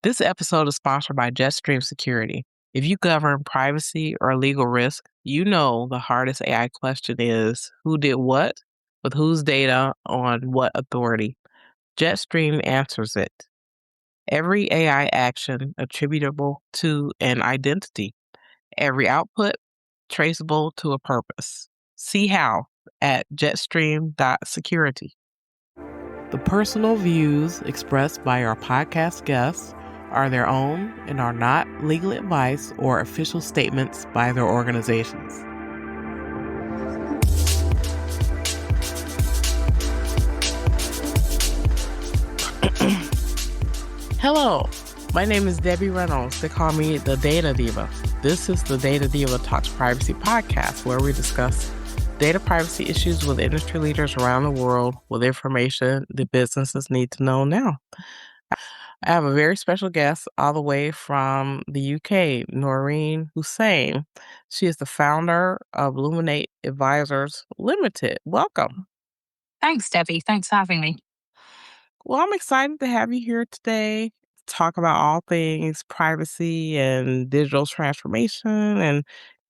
This episode is sponsored by Jetstream Security. If you govern privacy or legal risk, you know the hardest AI question is who did what, with whose data, on what authority. Jetstream answers it. Every AI action attributable to an identity. Every output traceable to a purpose. See how at jetstream.security. The personal views expressed by our podcast guests are their own and are not legal advice or official statements by their organizations. Hello, my name is Debbie Reynolds. They call me the Data Diva. This is the Data Diva Talks Privacy podcast, where we discuss data privacy issues with industry leaders around the world with information that businesses need to know now. I have a very special guest all the way from the UK, Naureen Hussain. She is the founder of Luminate Advisers Limited. Welcome. Thanks, Debbie. Thanks for having me. Well, I'm excited to have you here today to talk about all things privacy and digital transformation and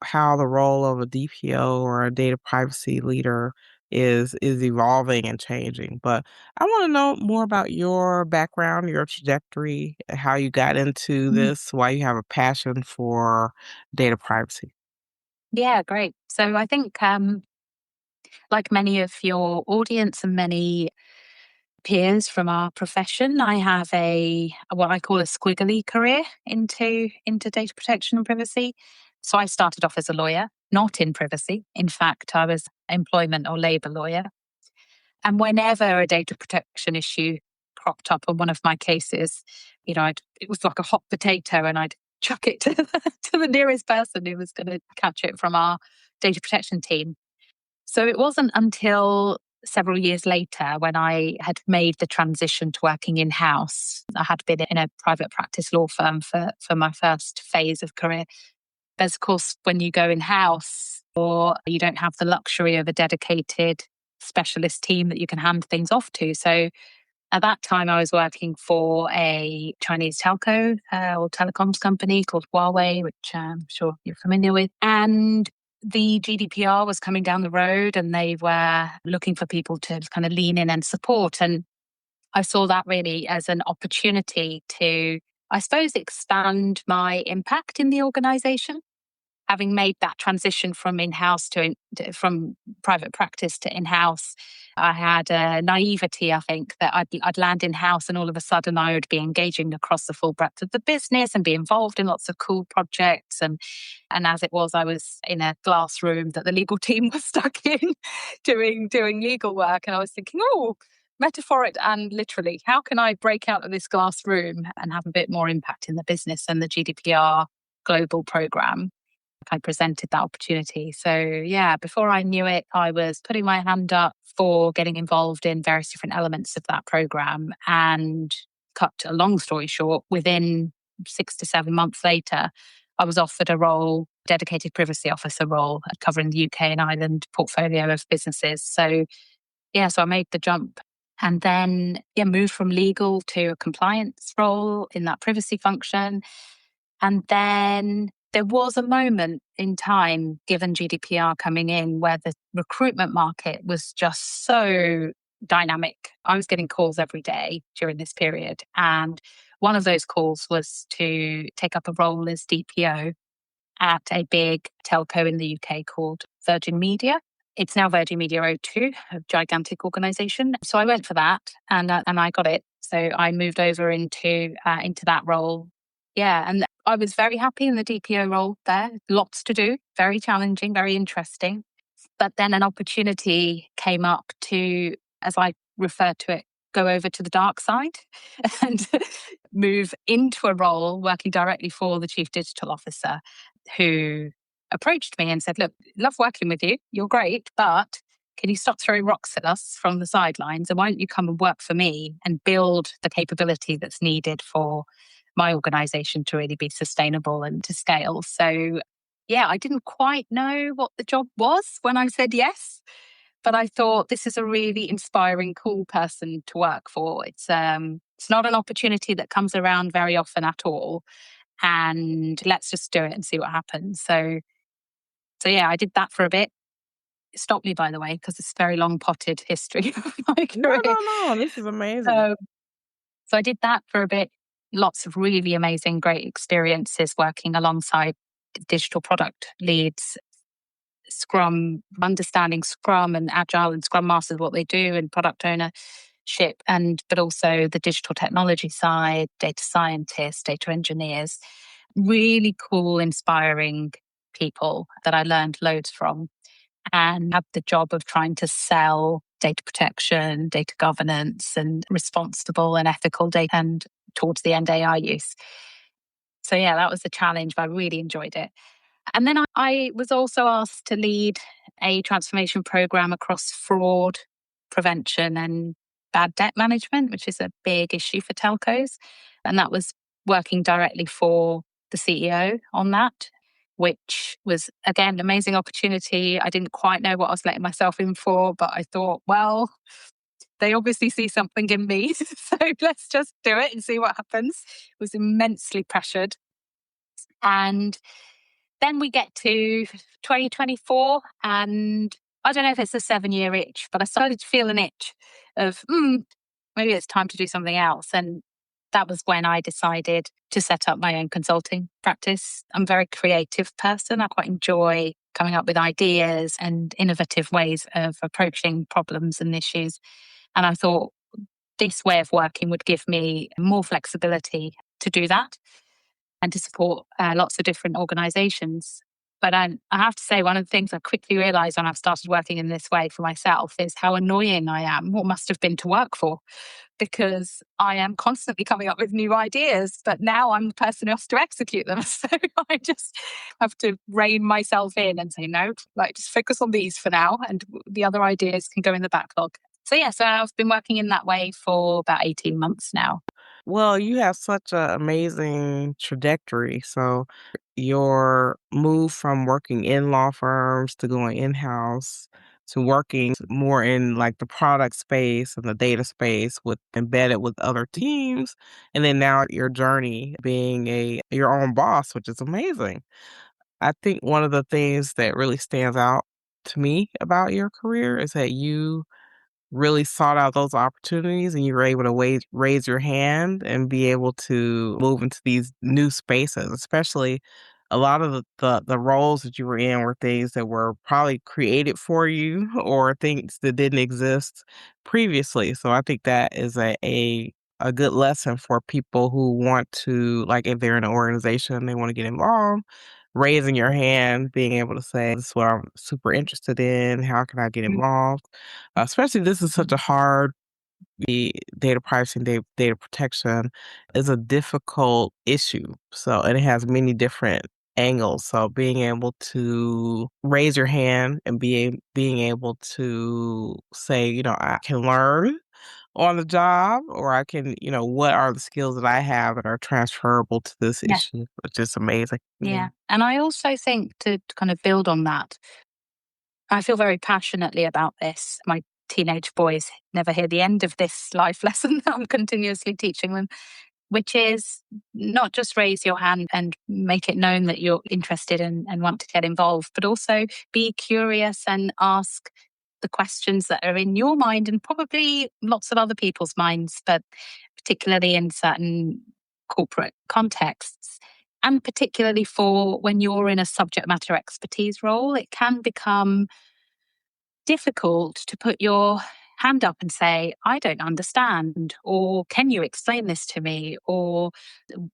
how the role of a DPO or a data privacy leader is evolving and changing. But I want to know more about your background, your trajectory, how you got into this, why you have a passion for data privacy. Yeah, great. So I think like many of your audience and many peers from our profession, I have what I call a squiggly career into data protection and privacy. So I started off as a lawyer, not in privacy. In fact, I was employment or labor lawyer. And whenever a data protection issue cropped up on one of my cases, it was like a hot potato, and I'd chuck it to the nearest person who was going to catch it from our data protection team. So it wasn't until several years later, when I had made the transition to working in-house. I had been in a private practice law firm for my first phase of career. There's, of course, when you go in-house, or you don't have the luxury of a dedicated specialist team that you can hand things off to. So at that time, I was working for a Chinese telco or telecoms company called Huawei, which I'm sure you're familiar with. And the GDPR was coming down the road, and they were looking for people to kind of lean in and support. And I saw that really as an opportunity to, I suppose, expand my impact in the organization. Having made that transition from in-house from private practice to in-house, I had a naivety, I think, that I'd land in-house and all of a sudden I would be engaging across the full breadth of the business and be involved in lots of cool projects. And as it was, I was in a glass room that the legal team was stuck in doing legal work. And I was thinking, metaphoric and literally, how can I break out of this glass room and have a bit more impact in the business and the GDPR global program? I presented that opportunity. So yeah, before I knew it, I was putting my hand up for getting involved in various different elements of that program. And cut a long story short, within 6 to 7 months later, I was offered a role, dedicated privacy officer role, covering the UK and Ireland portfolio of businesses. So I made the jump. And then moved from legal to a compliance role in that privacy function. And then there was a moment in time, given GDPR coming in, where the recruitment market was just so dynamic. I was getting calls every day during this period. And one of those calls was to take up a role as DPO at a big telco in the UK called Virgin Media. It's now Virgin Media O2, a gigantic organization. So I went for that and I got it. So I moved over into that role. Yeah, and I was very happy in the DPO role there. Lots to do, very challenging, very interesting. But then an opportunity came up to, as I refer to it, go over to the dark side and move into a role working directly for the Chief Digital Officer, who approached me and said, look, love working with you. You're great, but can you stop throwing rocks at us from the sidelines? And why don't you come and work for me and build the capability that's needed for my organization to really be sustainable and to scale? So I didn't quite know what the job was when I said yes, but I thought this is a really inspiring, cool person to work for. It's not an opportunity that comes around very often at all. And let's just do it and see what happens. So yeah, I did that for a bit. It stopped me, by the way, because it's a very long potted history of my No, career. no, no. This is amazing. Um, so I did that for a bit. Lots of really amazing, great experiences working alongside digital product leads, Scrum, understanding Scrum and Agile and Scrum Masters, what they do, and product ownership, but also the digital technology side, data scientists, data engineers, really cool, inspiring people that I learned loads from, and had the job of trying to sell data protection, data governance, and responsible and ethical data, and towards the end, AI use. So yeah, that was a challenge, but I really enjoyed it. And then I was also asked to lead a transformation program across fraud prevention and bad debt management, which is a big issue for telcos. And that was working directly for the CEO on that, which was, again, an amazing opportunity. I didn't quite know what I was letting myself in for, but I thought, well, they obviously see something in me. So let's just do it and see what happens. It was immensely pressured. And then we get to 2024, and I don't know if it's a 7-year itch, but I started to feel an itch of, maybe it's time to do something else. And that was when I decided to set up my own consulting practice. I'm a very creative person. I quite enjoy coming up with ideas and innovative ways of approaching problems and issues. And I thought this way of working would give me more flexibility to do that and to support lots of different organizations. But I have to say, one of the things I quickly realized when I've started working in this way for myself is how annoying I am, or must have been to work for, because I am constantly coming up with new ideas, but now I'm the person who has to execute them. So I just have to rein myself in and say, no, like just focus on these for now, and the other ideas can go in the backlog. So yeah, so I've been working in that way for about 18 months now. Well, you have such an amazing trajectory. So, your move from working in law firms to going in-house to working more in like the product space and the data space with embedded with other teams, and then now your journey being your own boss, which is amazing. I think one of the things that really stands out to me about your career is that you really sought out those opportunities and you were able to raise your hand and be able to move into these new spaces, especially a lot of the roles that you were in were things that were probably created for you or things that didn't exist previously. So I think that is a good lesson for people who want to, like, if they're in an organization, they want to get involved, raising your hand, being able to say, this is what I'm super interested in. How can I get involved? Especially this is such a hard the data privacy and data protection is a difficult issue. So, and it has many different angles. So, being able to raise your hand and being able to say, I can learn on the job, or I can, what are the skills that I have that are transferable to this Yeah. issue, which is amazing. Yeah. And I also think to kind of build on that, I feel very passionately about this. My teenage boys never hear the end of this life lesson that I'm continuously teaching them, which is not just raise your hand and make it known that you're interested and want to get involved, but also be curious and ask the questions that are in your mind and probably lots of other people's minds, but particularly in certain corporate contexts. And particularly for when you're in a subject matter expertise role, it can become difficult to put your hand up and say, I don't understand, or can you explain this to me? Or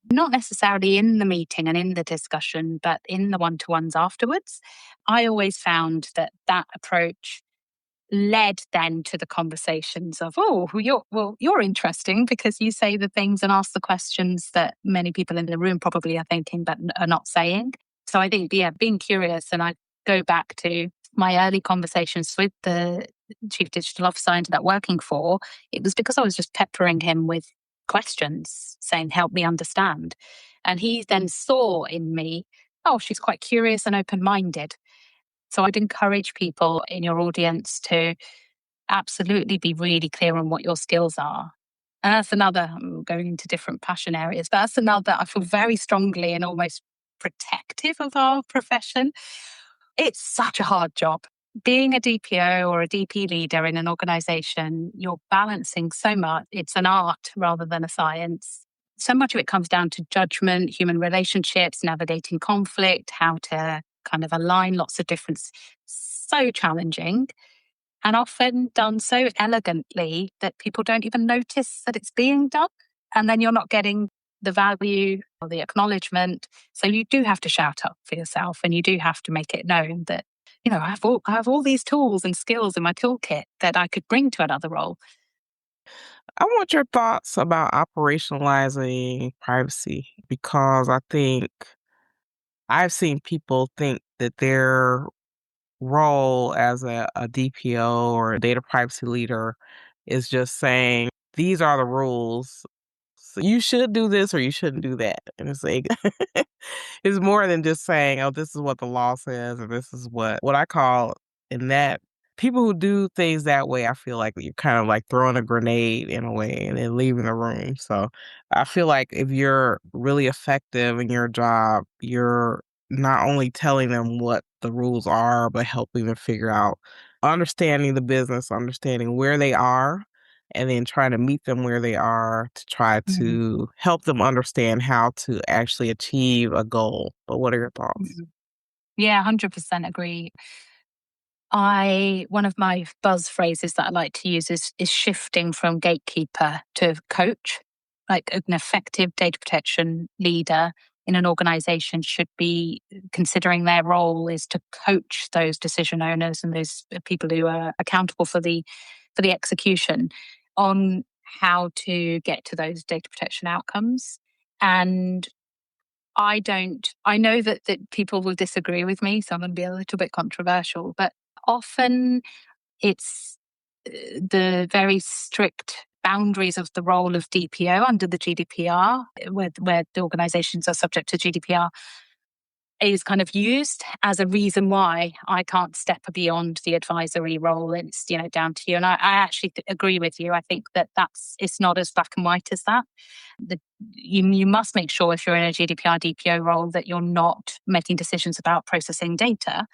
not necessarily in the meeting and in the discussion, but in the one to ones afterwards. I always found that approach led then to the conversations of, you're interesting because you say the things and ask the questions that many people in the room probably are thinking but are not saying. So I think, being curious, and I go back to my early conversations with the chief digital officer I ended up working for, it was because I was just peppering him with questions saying, help me understand. And he then saw in me, oh, she's quite curious and open-minded. So I'd encourage people in your audience to absolutely be really clear on what your skills are. And that's another, I'm going into different passion areas, but that's another, I feel very strongly and almost protective of our profession. It's such a hard job. Being a DPO or a DP leader in an organization, you're balancing so much. It's an art rather than a science. So much of it comes down to judgment, human relationships, navigating conflict, how to kind of align lots of different, so challenging and often done so elegantly that people don't even notice that it's being done. And then you're not getting the value or the acknowledgement. So you do have to shout up for yourself and you do have to make it known that, I have all these tools and skills in my toolkit that I could bring to another role. I want your thoughts about operationalizing privacy because I think I've seen people think that their role as a DPO or a data privacy leader is just saying, these are the rules. So you should do this or you shouldn't do that. And it's like, it's more than just saying, oh, this is what the law says, or this is what I call in that people who do things that way, I feel like you're kind of like throwing a grenade in a way and then leaving the room. So I feel like if you're really effective in your job, you're not only telling them what the rules are, but helping them figure out, understanding the business, understanding where they are, and then trying to meet them where they are to try Mhm. to help them understand how to actually achieve a goal. But what are your thoughts? Mhm. Yeah, 100% agree. One of my buzz phrases that I like to use is shifting from gatekeeper to coach. Like an effective data protection leader in an organization should be considering their role is to coach those decision owners and those people who are accountable for the execution on how to get to those data protection outcomes. And I know that people will disagree with me, so I'm going to be a little bit controversial, but often it's the very strict boundaries of the role of DPO under the GDPR, where the organizations are subject to GDPR, is kind of used as a reason why I can't step beyond the advisory role. It's, down to you. And I actually agree with you. I think that it's not as black and white as that. You must make sure if you're in a GDPR DPO role that you're not making decisions about processing data.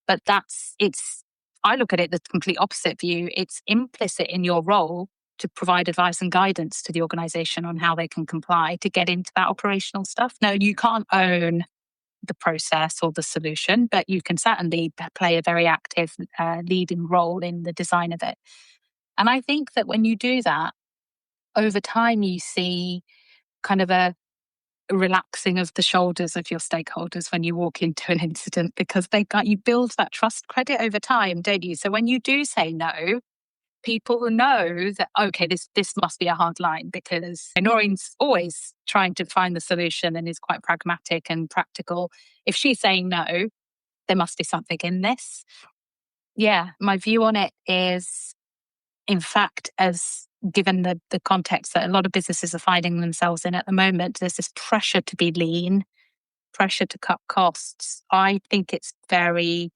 But I look at it the complete opposite view. It's implicit in your role to provide advice and guidance to the organization on how they can comply to get into that operational stuff. No, you can't own the process or the solution, but you can certainly play a very active leading role in the design of it. And I think that when you do that, over time, you see kind of a relaxing of the shoulders of your stakeholders when you walk into an incident because you build that trust credit over time, don't you? So when you do say no, people know that, okay, this must be a hard line because Noreen's always trying to find the solution and is quite pragmatic and practical. If she's saying no, there must be something in this. Yeah, my view on it is, in fact, as given the context that a lot of businesses are finding themselves in at the moment, there's this pressure to be lean, pressure to cut costs. I think it's very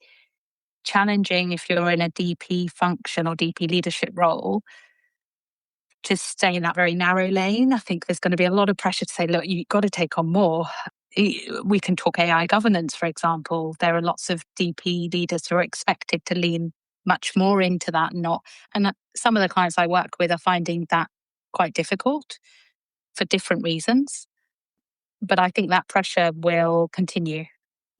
challenging if you're in a DP function or DP leadership role to stay in that very narrow lane. I think there's going to be a lot of pressure to say, look, you've got to take on more. We can talk AI governance, for example. There are lots of DP leaders who are expected to lean much more into that. Some of the clients I work with are finding that quite difficult for different reasons. But I think that pressure will continue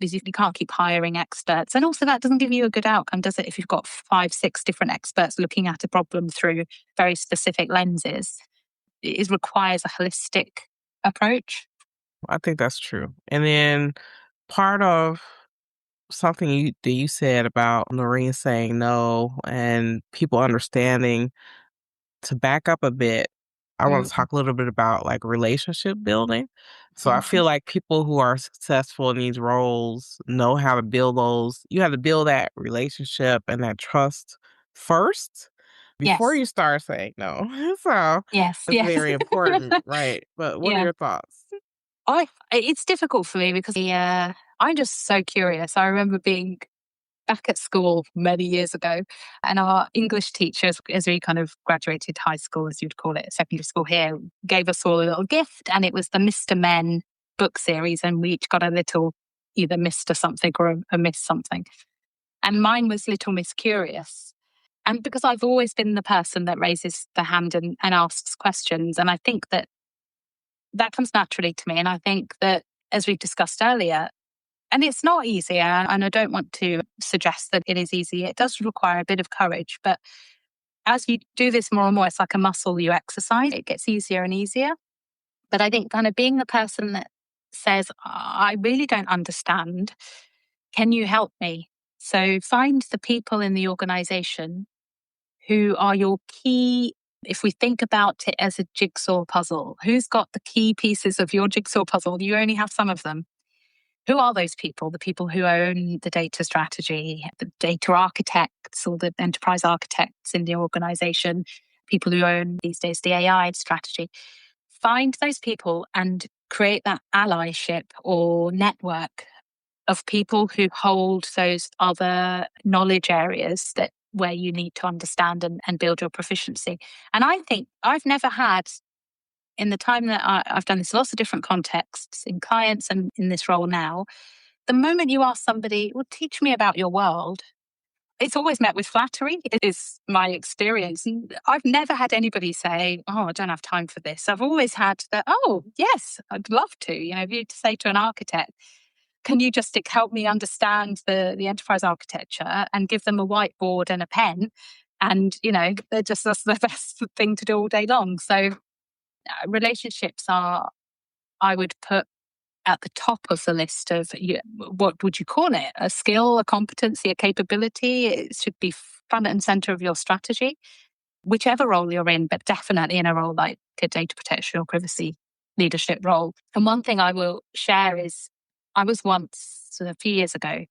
because you can't keep hiring experts. And also that doesn't give you a good outcome, does it? If you've got 5, 6 different experts looking at a problem through very specific lenses, it requires a holistic approach. I think that's true. And then part of something that you said about Noreen saying no and people understanding, to back up a bit, I want to Mm-hmm. talk a little bit about like relationship building. So I feel like people who are successful in these roles know how to build those. You have to build that relationship and that trust first before Yes. you start saying no. So Yes. that's Yes. very important, right? But what are Yeah. your thoughts? It's difficult for me because I'm just so curious. I remember being back at school many years ago, and our English teachers, as we kind of graduated high school, as you'd call it, secondary school here, gave us all a little gift, and it was the Mr. Men book series, and we each got a little either Mr. something or a Miss something. And mine was Little Miss Curious. And because I've always been the person that raises the hand and asks questions, and I think that that comes naturally to me. And I think that, as we discussed earlier, and it's not easy, and I don't want to suggest that it is easy. It does require a bit of courage. But as you do this more and more, it's like a muscle you exercise. It gets easier and easier. But I think kind of being the person that says, I really don't understand. Can you help me? So find the people in the organization who are your key. If we think about it as a jigsaw puzzle, who's got the key pieces of your jigsaw puzzle? You only have some of them. Who are those people? The people who own the data strategy, the data architects or the enterprise architects in the organization, people who own these days the AI strategy. Find those people and create that allyship or network of people who hold those other knowledge areas that where you need to understand and build your proficiency. And I think I've never had, in the time that I've done this, lots of different contexts in clients and in this role now, the moment you ask somebody, well, teach me about your world, it's always met with flattery. It is my experience. And I've never had anybody say, oh, I don't have time for this. I've always had that, oh, yes, I'd love to. You know, if you say to an architect, can you just help me understand the enterprise architecture, and give them a whiteboard and a pen? And, you know, that's the best thing to do all day long. So relationships are, I would put at the top of the list of, what would you call it? A skill, a competency, a capability. It should be front and center of your strategy, whichever role you're in, but definitely in a role like a data protection or privacy leadership role. And one thing I will share is, I was once, a few years ago,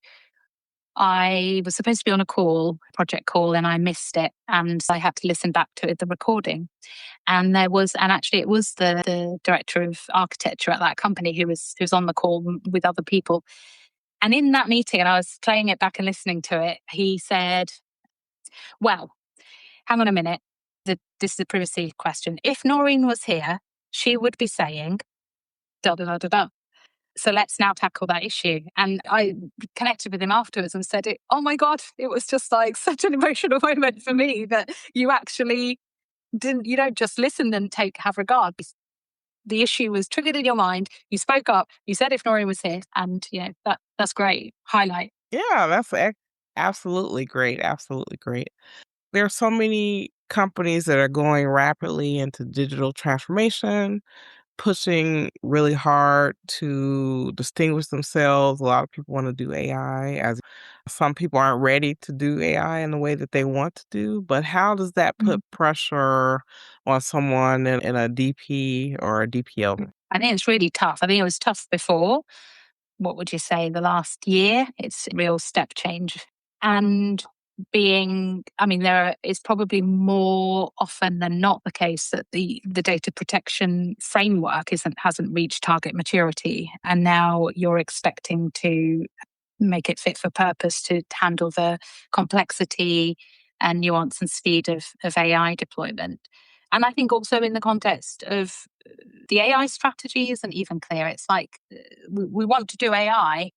I was supposed to be on a call, project call, and I missed it. And I had to listen back to the recording. And actually it was the director of architecture at that company who was on the call with other people. And in that meeting, and I was playing it back and listening to it, he said, well, hang on a minute. This is a privacy question. If Noreen was here, she would be saying, da da da da da. So let's now tackle that issue. And I connected with him afterwards and said, oh my God, it was just like such an emotional moment for me that you actually you don't just listen and have regard. The issue was triggered in your mind. You spoke up. You said if Noreen was here, and that's great. Highlight. Yeah, that's absolutely great. Absolutely great. There are so many companies that are going rapidly into digital transformation, pushing really hard to distinguish themselves. A lot of people want to do AI, as some people aren't ready to do AI in the way that they want to do. But how does that put pressure on someone in a DP or a DPO? I think it's really tough. I think it was tough before. What would you say, the last year? It's a real step change. And it's probably more often than not the case that the data protection framework hasn't reached target maturity. And now you're expecting to make it fit for purpose to handle the complexity and nuance and speed of AI deployment. And I think also in the context of the AI strategy isn't even clear. It's like we want to do AI,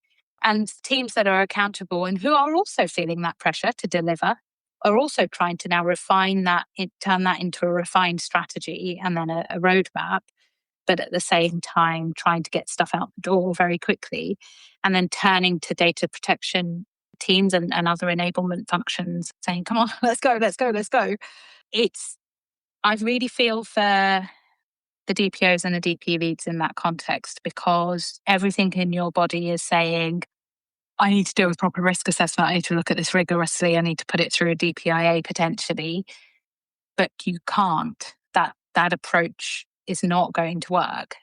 and teams that are accountable and who are also feeling that pressure to deliver are also trying to now refine that, turn that into a refined strategy and then a roadmap, but at the same time trying to get stuff out the door very quickly, and then turning to data protection teams and other enablement functions saying, come on, let's go. I really feel for the DPOs and the DP leads in that context, because everything in your body is saying, I need to do a proper risk assessment. I need to look at this rigorously. I need to put it through a DPIA potentially, but you can't. That approach is not going to work.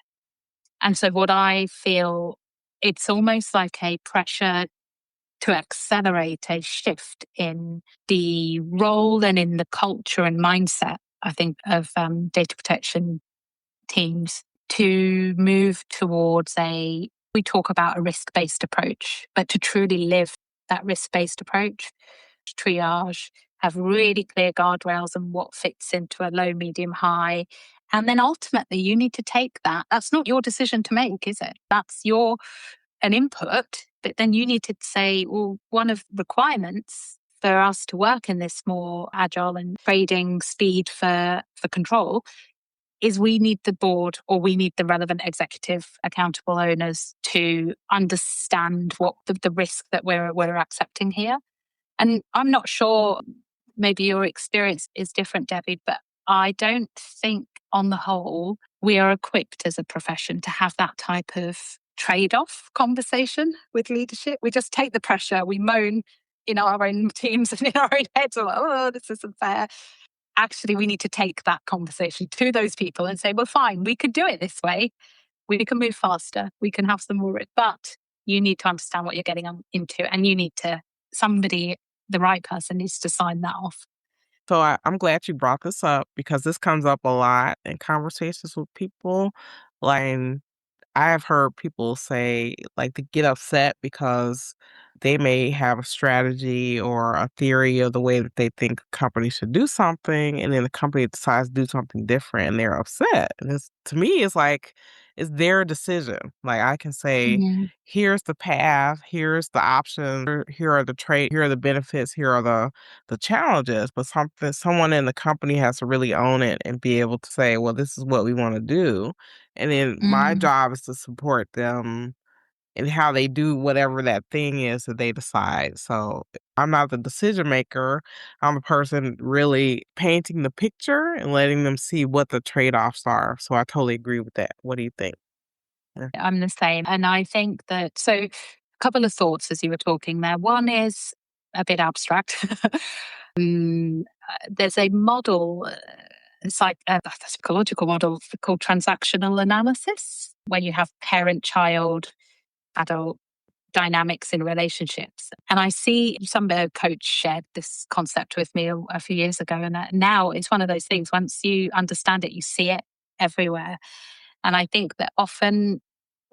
And so what I feel, it's almost like a pressure to accelerate a shift in the role and in the culture and mindset, I think, of data protection teams to move towards we talk about a risk-based approach, but to truly live that risk-based approach, triage, have really clear guardrails and what fits into a low, medium, high. And then ultimately you need to take that. That's not your decision to make, is it? That's an input, but then you need to say, well, one of the requirements for us to work in this more agile and trading speed for control is we need the board, or we need the relevant executive accountable owners to understand what the risk that we're accepting here. And I'm not sure, maybe your experience is different, Debbie, but I don't think on the whole we are equipped as a profession to have that type of trade-off conversation with leadership. We just take the pressure, we moan in our own teams and in our own heads, like, oh, this isn't fair. Actually, we need to take that conversation to those people and say, well, fine, we can do it this way. We can move faster. We can have some more, but you need to understand what you're getting into, and you need to, the right person needs to sign that off. So I'm glad you brought this up because this comes up a lot in conversations with people. Like, I have heard people say, like, to get upset because they may have a strategy or a theory of the way that they think a company should do something, and then the company decides to do something different, and they're upset. And to me, it's like it's their decision. Like, I can say, Mm. here's the path, here's the options, here are here are the benefits, here are the challenges. But someone in the company has to really own it and be able to say, well, this is what we want to do. And then my Mm. job is to support them in how they do whatever that thing is that they decide. So I'm not the decision maker. I'm a person really painting the picture and letting them see what the trade-offs are. So I totally agree with that. What do you think? Yeah. I'm the same. And I think that, so a couple of thoughts as you were talking there. One is a bit abstract. There's a model, a psychological model called transactional analysis, when you have parent, child, adult dynamics in relationships. And I see some coach shared this concept with me a few years ago. And now it's one of those things, once you understand it, you see it everywhere. And I think that often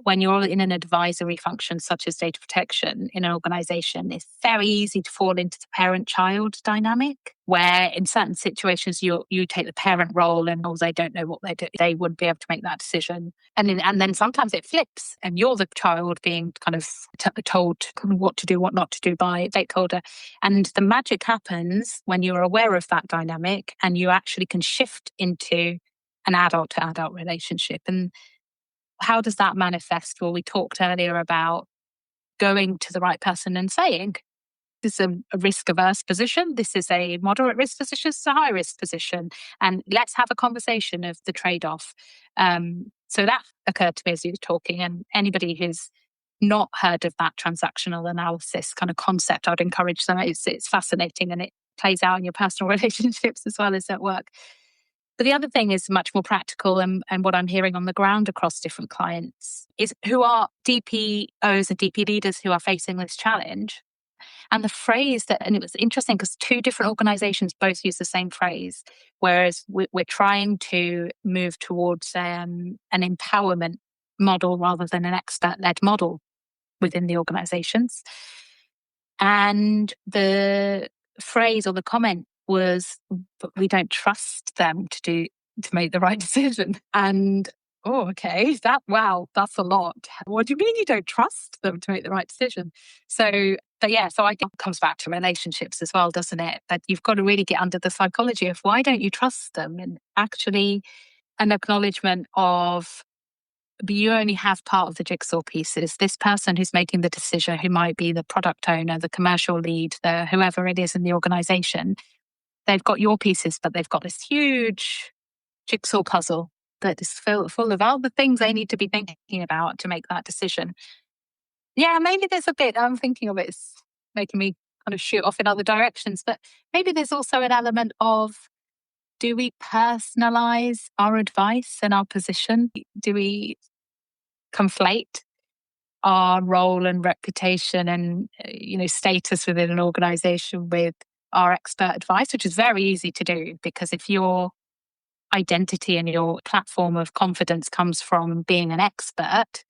when you're in an advisory function, such as data protection in an organization, it's very easy to fall into the parent-child dynamic, where in certain situations you take the parent role and they don't know what they do. They wouldn't be able to make that decision. And then sometimes it flips and you're the child being kind of told what to do, what not to do by a stakeholder. And the magic happens when you're aware of that dynamic and you actually can shift into an adult to adult relationship. And how does that manifest? Well, we talked earlier about going to the right person and saying, this is a risk averse position. This is a moderate risk position. This is a high risk position. And let's have a conversation of the trade off. So that occurred to me as you were talking. And anybody who's not heard of that transactional analysis kind of concept, I'd encourage them. It's fascinating, and it plays out in your personal relationships as well as at work. But the other thing is much more practical, and what I'm hearing on the ground across different clients is who are DPOs and DP leaders who are facing this challenge. And the phrase and it was interesting because two different organizations both use the same phrase, whereas we're trying to move towards an empowerment model rather than an expert-led model within the organizations. And the phrase or the comment was, but we don't trust them to make the right decision. And okay, that's a lot. What do you mean you don't trust them to make the right decision? So I think it comes back to relationships as well, doesn't it? That you've got to really get under the psychology of why don't you trust them, and actually an acknowledgement of, but you only have part of the jigsaw pieces. This person who's making the decision, who might be the product owner, the commercial lead, whoever it is in the organization, they've got your pieces, but they've got this huge jigsaw puzzle that is full of all the things they need to be thinking about to make that decision. Yeah, maybe there's a bit, I'm thinking of it's making me kind of shoot off in other directions, but maybe there's also an element of, do we personalize our advice and our position? Do we conflate our role and reputation and status within an organization with our expert advice, which is very easy to do, because if your identity and your platform of confidence comes from being an expert,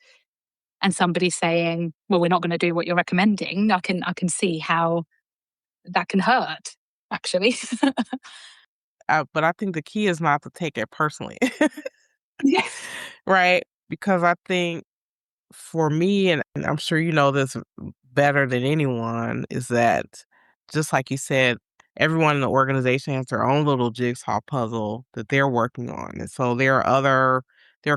and somebody saying, well, we're not going to do what you're recommending, I can see how that can hurt, actually. But I think the key is not to take it personally, Yes. right? Because I think for me, and I'm sure you know this better than anyone, is that just like you said, everyone in the organization has their own little jigsaw puzzle that they're working on. And so there are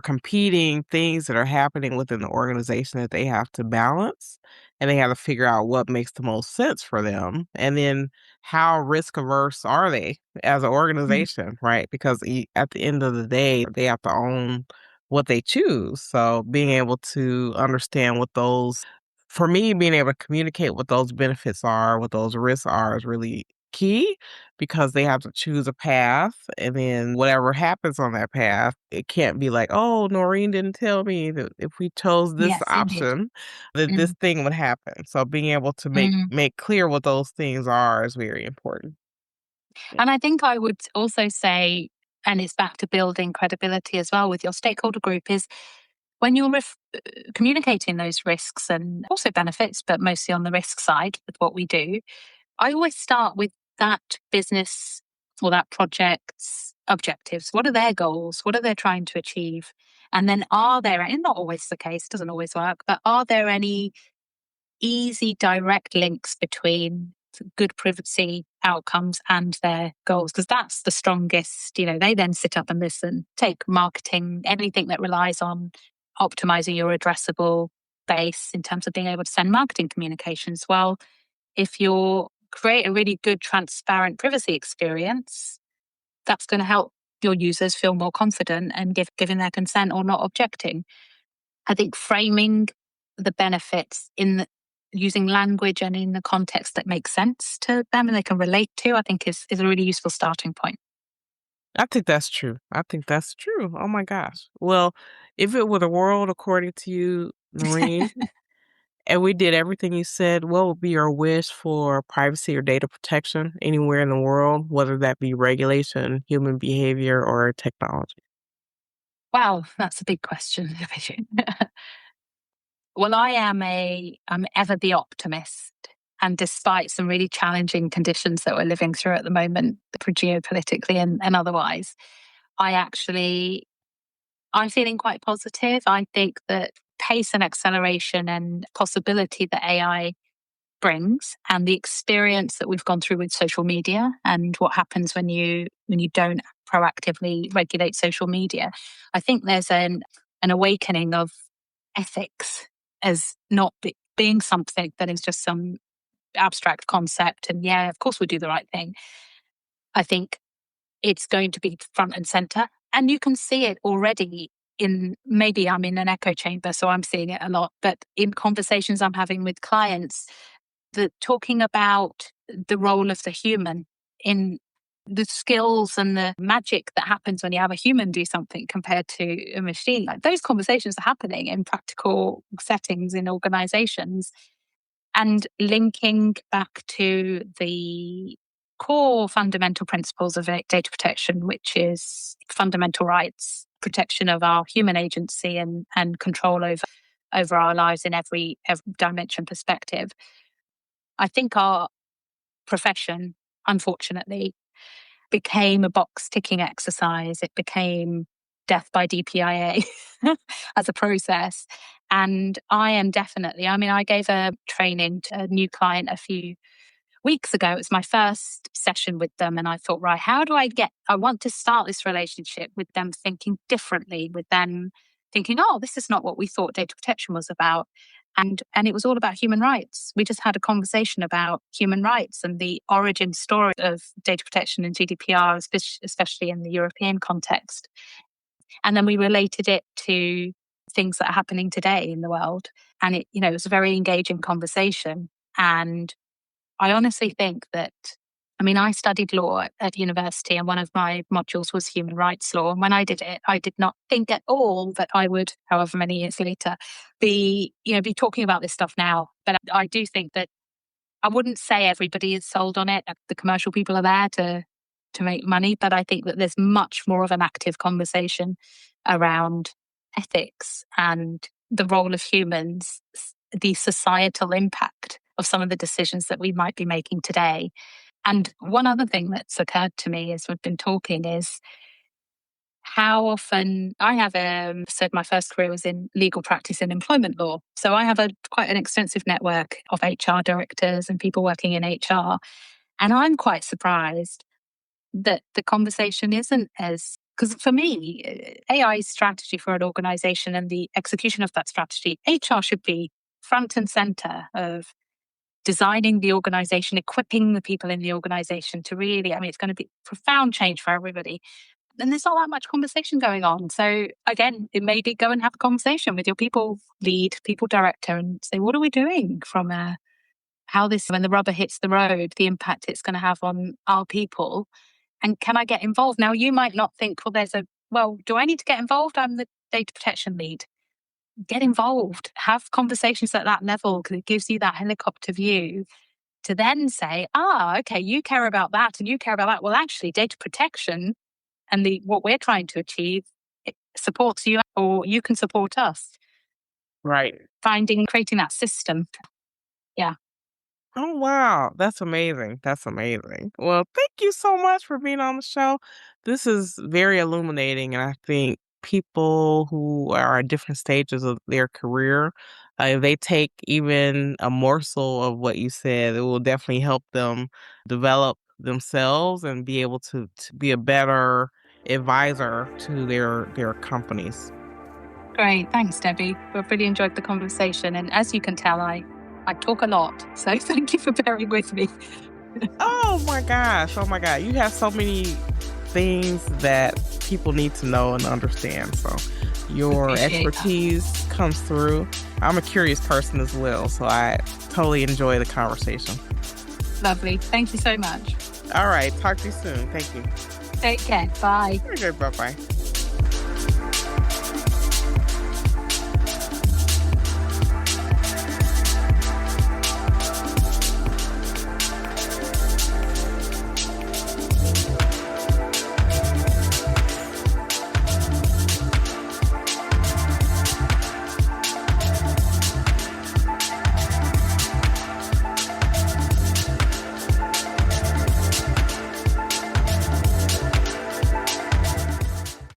competing things that are happening within the organization that they have to balance, and they have to figure out what makes the most sense for them. And then how risk averse are they as an Mm. organization, right? Because at the end of the day, they have to own what they choose. So being able to understand what those for me, being able to communicate what those benefits are, what those risks are is really key because they have to choose a path. And then whatever happens on that path, it can't be like, oh, Noreen didn't tell me that if we chose this Yes, indeed. option, that this Mm. thing would happen. So being able to Mm. make clear what those things are is very important. And I think I would also say, and it's back to building credibility as well with your stakeholder group, is when you're communicating those risks and also benefits, but mostly on the risk side with what we do, I always start with that business or that project's objectives. What are their goals? What are they trying to achieve? And then are there, and not always the case, doesn't always work, but are there any easy direct links between good privacy outcomes and their goals? Because that's the strongest, they then sit up and listen. Take marketing, anything that relies on optimizing your addressable base in terms of being able to send marketing communications. Well, if you create a really good, transparent privacy experience, that's going to help your users feel more confident and giving their consent or not objecting. I think framing the benefits using language and in the context that makes sense to them and they can relate to, I think is a really useful starting point. I think that's true. I think that's true. Oh my gosh. Well, if it were the world according to you, Noreen, and we did everything you said, what would be your wish for privacy or data protection anywhere in the world, whether that be regulation, human behavior, or technology? Wow, that's a big question. Well, I'm ever the optimist. And despite some really challenging conditions that we're living through at the moment, geopolitically and otherwise, I'm feeling quite positive. I think that pace and acceleration and possibility that AI brings and the experience that we've gone through with social media and what happens when you don't proactively regulate social media, I think there's an awakening of ethics as not being something that is just some abstract concept and yeah, of course we'll do the right thing. I think it's going to be front and center. And you can see it already maybe I'm in an echo chamber, so I'm seeing it a lot, but in conversations I'm having with clients, talking about the role of the human in the skills and the magic that happens when you have a human do something compared to a machine. Like those conversations are happening in practical settings in organizations and linking back to the core fundamental principles of data protection, which is fundamental rights, protection of our human agency and control over our lives in every dimension perspective. I think our profession, unfortunately, became a box ticking exercise. It became death by DPIA as a process. And I gave a training to a new client a few weeks ago. It was my first session with them. And I thought, right, I want to start this relationship with them thinking differently, with them thinking, oh, this is not what we thought data protection was about. And it was all about human rights. We just had a conversation about human rights and the origin story of data protection and GDPR, especially in the European context. And then we related it to things that are happening today in the world. And it was a very engaging conversation. And I honestly think that, I studied law at university and one of my modules was human rights law. And when I did it, I did not think at all that I would, however many years later, be talking about this stuff now. But I do think that I wouldn't say everybody is sold on it. The commercial people are there to make money, but I think that there's much more of an active conversation around ethics and the role of humans, the societal impact of some of the decisions that we might be making today. And one other thing that's occurred to me as we've been talking is how often I have said my first career was in legal practice and employment law. So I have quite an extensive network of HR directors and people working in HR. And I'm quite surprised that the conversation isn't as, because for me, AI strategy for an organization and the execution of that strategy, HR should be front and center of designing the organization, equipping the people in the organization to really, I mean, it's going to be profound change for everybody. And there's not that much conversation going on. So again, it may be go and have a conversation with your people lead, people director, and say, what are we doing from how this, when the rubber hits the road, the impact it's going to have on our people? And can I get involved? Now, you might not think, well, do I need to get involved? I'm the data protection lead. Get involved, have conversations at that level, because it gives you that helicopter view to then say, okay, you care about that and you care about that. Well, actually, data protection and what we're trying to achieve, it supports you, or you can support us. Right. Creating that system. Yeah. Oh, wow. That's amazing. That's amazing. Well, thank you so much for being on the show. This is very illuminating. And I think people who are at different stages of their career, if they take even a morsel of what you said, it will definitely help them develop themselves and be able to be a better advisor to their companies. Great. Thanks, Debbie. I've really enjoyed the conversation. And as you can tell, I talk a lot. So thank you for bearing with me. Oh my gosh. Oh my God. You have so many things that people need to know and understand. So your expertise comes through. I'm a curious person as well. So I totally enjoy the conversation. Lovely. Thank you so much. All right. Talk to you soon. Thank you. Take care. Bye. Okay. Bye-bye.